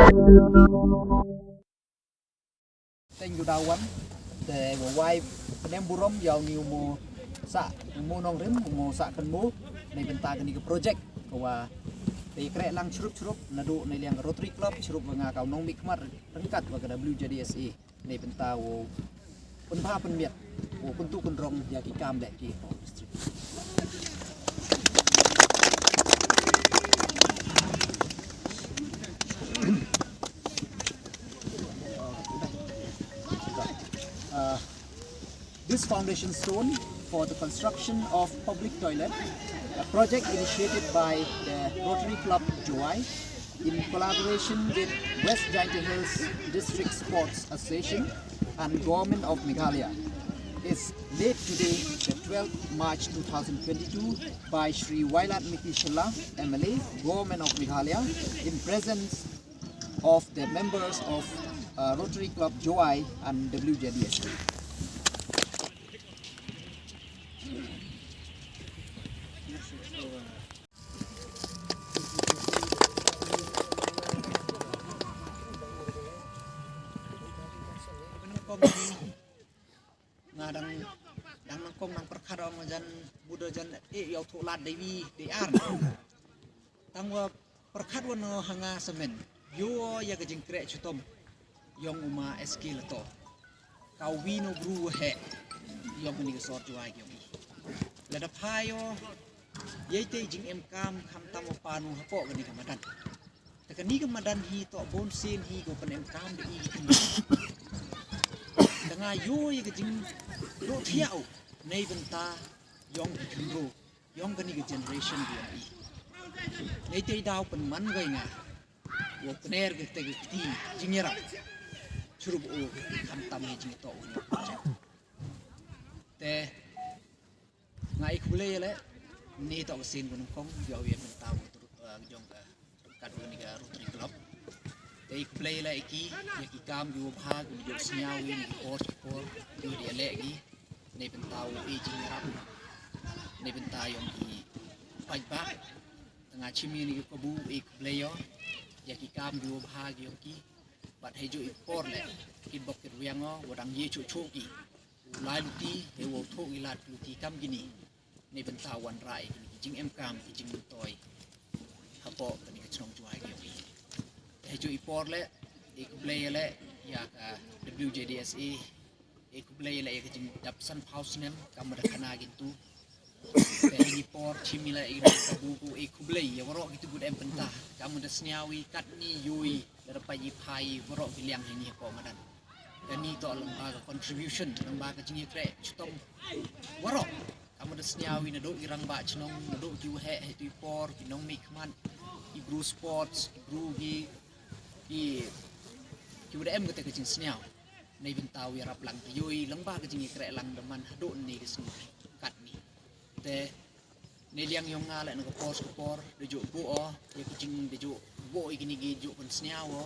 Thank you dawan the wife penem burom yau ni mo sa mo nong rim mo sa kan moในเป็นตากันนี่ก็โปรเจกต์เพราะว่าไปแกะลังชุบนาดูในเรื่อง Rotary Club ชุบงาเก่าน้องมิกมาตั้งกัดว่ากับ WJDSA ในเป็นตาโวคนภาพเป็นเมียดโวคนตู้คนรองยากิกามแดกกีของ district This foundation stone for the construction of public toilet, a project initiated by the Rotary Club Joai in collaboration with West Giant Hills District Sports Association and Government of Meghalaya, is laid today, the 12th March 2022, by Shri Waiiladmiki Shylla, MLA, Government of Meghalaya, in presence of the members of Rotary Club Joai and WJDSA. Đang công năng perkara orang jan Buddha jan yau thuk lat dewi de ar tang wa perkat wa no hanga semen yo ya ke jing krek chutom yong uma skill to kau wi no bru he yong ni ke sort juai yong la da phayo ye te jing em kam kham tam panu ha po ke ni kamadan te ke ni kamadan hi to bon sin hi go pen em kam de i tengah yo ye ke jing lo thiau nei benta yong kro yong kani ke generation dia ni nei te dau pen man gai nga wo kner ke te ti jingera churup o kam tam ni jing to te ngai khule le ni to sin gun kong yo ye benta wo yong ka kat ni ka Rotary Club te khule le ki ye ki kam yu bha gu yo sniaw ni ko yu dia le giในเป็นเตาอีจริงนะครับในเป็นตายองที่ไปบ้านตั้งแต่ชิมีนี่ก็บูอีกเลยอ๋ออยากกิกามดูพากี่ยองกี้บัดให้จุอีปอร์เลยกินบอกกินเวียงอ๋อวัดังเยี่ยชุโชกี่ลายลูตีเฮวโทอีลาดลูตีกำกินี่ในเป็นตาวันไรจริงเอ็มกามจริงมันต่อยฮับปอกันนี่ก็ชงจวยกี่ยองกี้ให้จุอีปอร์เลยอีกเลยเลยอยากWJDSA ek play la ek jing dapsan house nem kamera kana gitu ini por chimila ek buku ek play ya waro gitu good em pentah kamu da sniawi kat ni yui da pai pai waro biliang ini ko madan dan ni to lembaga contribution lembaga jing kre chutom waro kamu da sniawi na do irang ba chnong na do ju he tu por kinong mik man i bru sports bru gi da em kata jing sniawในเป็นตาวิรับหลังแต่ยุยลังบ้าก็จริงๆแกะหลังดมันโดนนี่ก็สิ่งกัดนี่แต่ในเลี้ยงยองงาแหละนึกว่าปอร์เดี๋ยวจุโบอ๋อเดี๋ยวจริงเดี๋ยวจุโบอีกนี่กี่จุคนสเนียวอ๋อ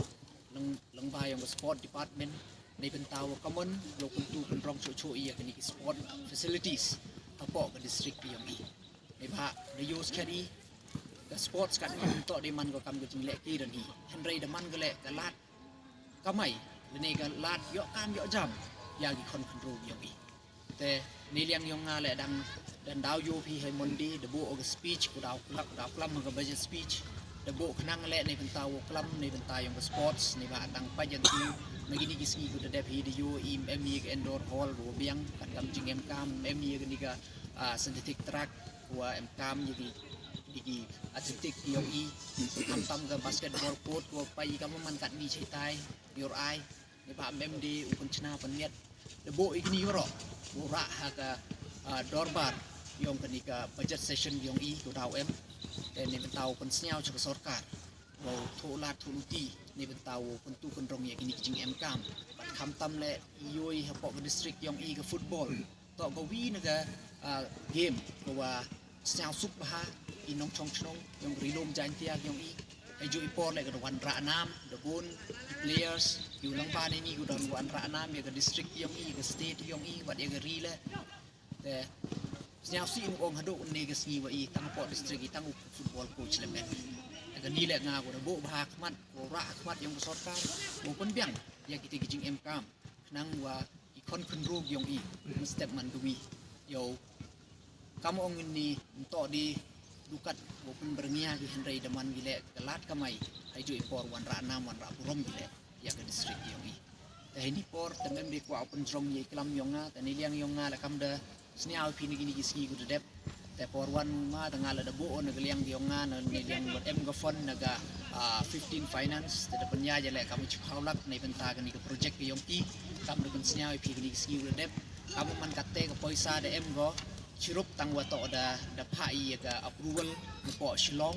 ลังบ้ายองกับสปอร์ตดีพาร์ตเมนต์ในเป็นตาว่าคอมมอนโลกุนตูคนรองโชว์อีกนี่กี่สปอร์ตเฟสิลิตี้เขาบอกกับดิสทริกต์ยองอีในภาคในยูสแค่นี้กับสปอร์ตกัดต่อเดมันก็กำก็จริงแหละกี่เดือนนี้เฮนรี่เดมันก็แหละกับลาดก็ไม่นี่ก็ลาดเยอะการเยอะจำอยากอีกคนคอนโทรลอย่างนี้แต่ในเลี้ยงยองงาแหละดันดาวยูพีให้มันดีดับโบออกสปีชกูดาวกลัมมันก็บัจสปีชดับโบขนังแหละในเป็นตาวกลัมในเป็นตายองกับสปอร์ตในบ้านดังไปยันทีเมื่อกี้นี่กิสกี้กูได้พีดียูอิมเอ็มีกับเอนดอร์ฮอลรัวเบียงกันกำจิงเอ็มกามเอ็มีกันนี่ก็ซินเทติกทรัคกัวเอ็มกามยี่ดีอาร์ติสติกยองอีทำตั้มกับบาสเกตบอลโค้ดกัวไปกับมันกัดมีใช้ตายยอร์ไอในบ้านเอ็มดีอุปชนาปันเนียดเดโบอีกนี่ก็รอโบระฮะกับดอร์บาร์ยองกันนี่กับบัจจัตเซสชั่นยองอีตัวดาวเอ็มแต่ในเป็นเตาคนเสี้ยวจากสอดการโบโทลาทูลูตีในเป็นเตาคนตู้คนรองอย่างนี้จริงเอ็มกามบัดคำตั้มและยุยฮับปอกดิสตริกยองอีกับฟุตบอลต่อกวีนะกับเกมเพราะว่าเสี้ยวซุปบะฮะอินน้องชงชงยองรีลมจันเตียยองอีให้จุยปอร์เลยกับวันระน้ำเดบุนเพลเยอร์สอยู่หลังบ้านนี่กูโดนวันระน้ำอย่างกับดิสตริกยองอีกับสเตทยองอีบัดอย่างกับรีเลยแต่เสี้ยวซีนองฮัดดูนี่ก็สกีว่าอีตั้งปอร์ดิสตริกตั้งฟุตบอลโค้ชเลยแม่ กันนี่แหละงากูระบบพาขมัดโอระขมัดยังกระสอบการโอปนเบียงอยากกิจจริงเอ็มกามนั่งว่าอีกคนขึ้นรูปยองอีมันสเต็ปมันดูวีโยกำองเงินนี้ต่อดีดูกัดโอปนเบรเนียคือเฮนรี่ดมันกิเลกลาดกำไมให้จุยปอร์วันระนามวันระบุรมกิเลอยากกันดิสตริกยองอีแต่เห็นนี่ปอร์แต่เมื่อเด็กว่าโอปนตรงยี่กลัมยองงาแต่ในเลี้ยงยองงาและคำเดอสเนียลพีนิกินิกิสกีกูจะเด็บแต่ปอร์วันมาตั้งงานระดับโบนกเลี้ยงยองงาในเลี้ยงบดเอ็มกับฟอนนัก15 finance แต่ปัญญาจะแหละคำชิพาวลักในบรรดากันนี่กับโปรเจกต์ยองอีคำเดกันสเนียลพีนิกิสกีกูจะเด็บคำมันกัดเตะกับปอยซาเดเอ็มก็ชิรุปตั้งว่าต่อda PAIกับ approval ในปอชิลอง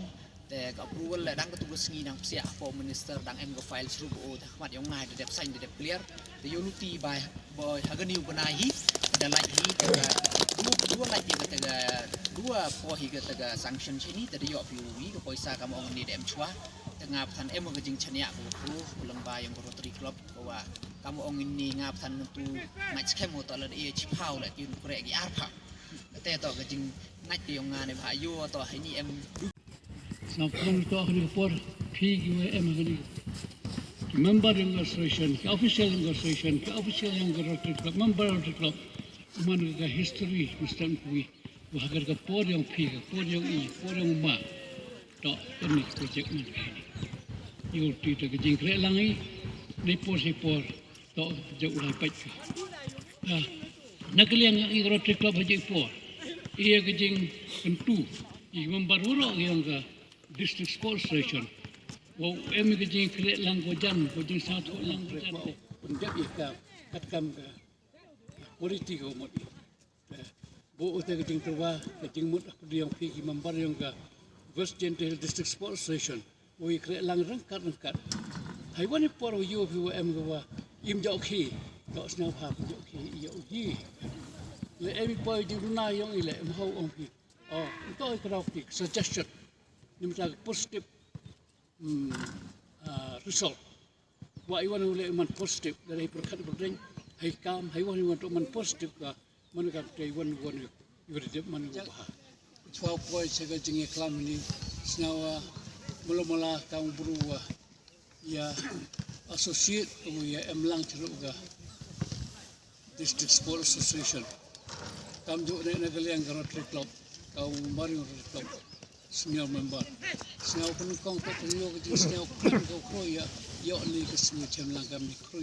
แต่กับ approval และดังก็ตุกสงีดังเสีย for minister ดังเอ็มก็ไฟล์สรุปโอ้ถ้าขัดยังไงเด็บไซน์เด็บเคลียร์แต่ยูนุตีบายบอยฮักนิวบนายฮีแต่ลายฮีแต่dua lagi kata dua pohi kata sanction sini tadi yo piwi ke poisa kamu orang ni dem chua tengah pesan em ke jing chania ku ulang ba yang Rotary Club bahwa kamu orang ini ngapsan tu match kemo to la e chipau la kin korek gi arpa te to ke jing ngat yang ngane ba yo to ini em Sampai itu akhirnya por pergi ke member registration, ke official registration, ke official yang Rotary Club, member Rotary Club, mana ke history mesti kui, bahagian ke por yang pergi, por yang ini, por yang ma, tak ini projek mana ini. Iu tidak ke jingkrak langi, ni por si por, tak projek ulai pecah. Nak liang yang Rotary Club haji por, ia ke jing tentu, ia member urut yang ke district sports station. Wow, em ke jing krek lang gojan, gojing satu lang gojan. Penjap ikam, katkam ke politik umut. Bo uta ke jing terwa, ke jing mut yang pergi member yang ke West Gentle District Sports Station. Wo krek lang rengkat. Haiwan ni por yo pi em ke wa im jauh ki, jauh sniawbha jauh ki jauh ji. Le em por jing runa yang ile mau ong pi. Oh, itu kerau pi suggestion. Ni macam positif result. Wah iwan ulai man positif dari perkat berdeng. Hai kam, hai wan iwan tu man positif ka. Man kat iwan iwan man ubah. 12 poin saya jengi kelam ini. Senawa mula-mula kamu berubah. Ya associate kamu ya emlang ceruk ka. District Sports Association. Kamu juga nak kalian Rotary Club. Kamu mari Rotary Club. Senior member, senior penukang tak penyo ke senior penukang kau ya, yo ni ke senior cem langkam ni kru.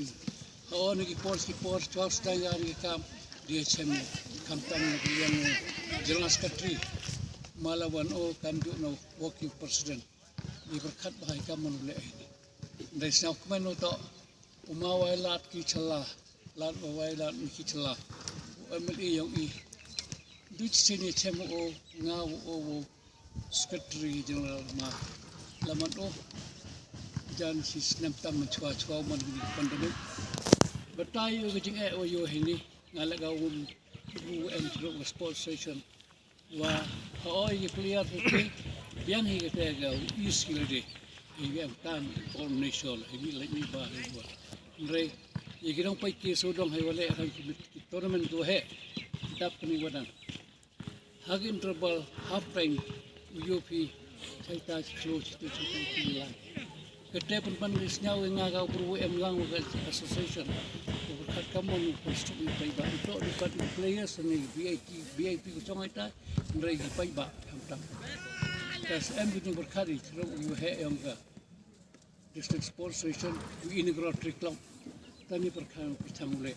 Oh ni kipor 12 setengah ni kam dia cem kampung ni yang general secretary Malawan oh kam juga no working president. Ni berkat bahai kam menolak ini. Dari senior kemen tu Waiiladmiki Shylla, Waiiladmiki Shylla. MLA yang i. Du sini cem oh ngau oh Secretary General ma laman oh jan si senam tam mencuak man ni pandemik betai yo gejing o yo ini ngalak gawum em through sports station wa ho ye clear tu biang hi ke ga is kilde hi em tan all national hi like ni ba wa re ye girong pai ke so dong hai wale han tournament tu he tap ni wadan hag interval half time iaphi cerita close itu lah. Kedai penpan risnya ngagau beru emlang association. Berkat kamu pasti payba itu dekat players ni VIP kosong itu mereka payba hamtam. Kas begini berkari terus you yang ke District Sports Station ini Rotary Club. Tani berkali kita mulai.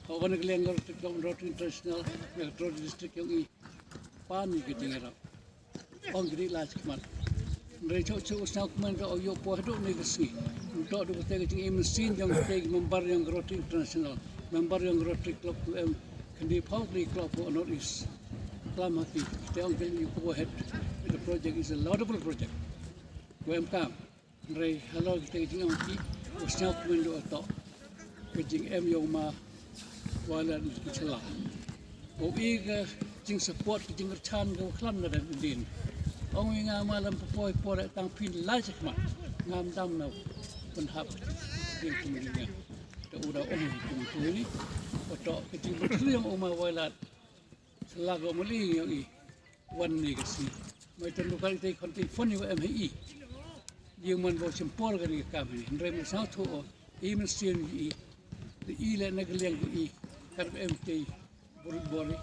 Kawan kalian Rotary Club Rotary International Metro District yang ini pan gitu ngerap. Orang gede lah cakap. Mereka cakap usah komen kalau yo poh dok negasi. Untuk dok kita kecing mesin yang kita member yang Rotary International, member yang Rotary Club yang kendi Rotary Club for North East. Kelam hati. Kita orang kali go ahead. The project is a laudable project. Welcome. Mereka kalau kita kecing orang usah komen dok atau kecing yang ma Waiiladmiki Shylla. Obi ke kecing support kecing kercan ke kelam ada din. Ông ngam malam poi tang pin lajak mak ngam dam nau penhap din kemudian ta udah kum ni otok kecil betul yang oma Waiiladmiki Shylla go meli yang i wan ni kasi mai tentu kali te konti fon ni MHI yang man bawa sempol kan kami ni. Mereka misal tu, iman sian i le negeliang i kan MT bori.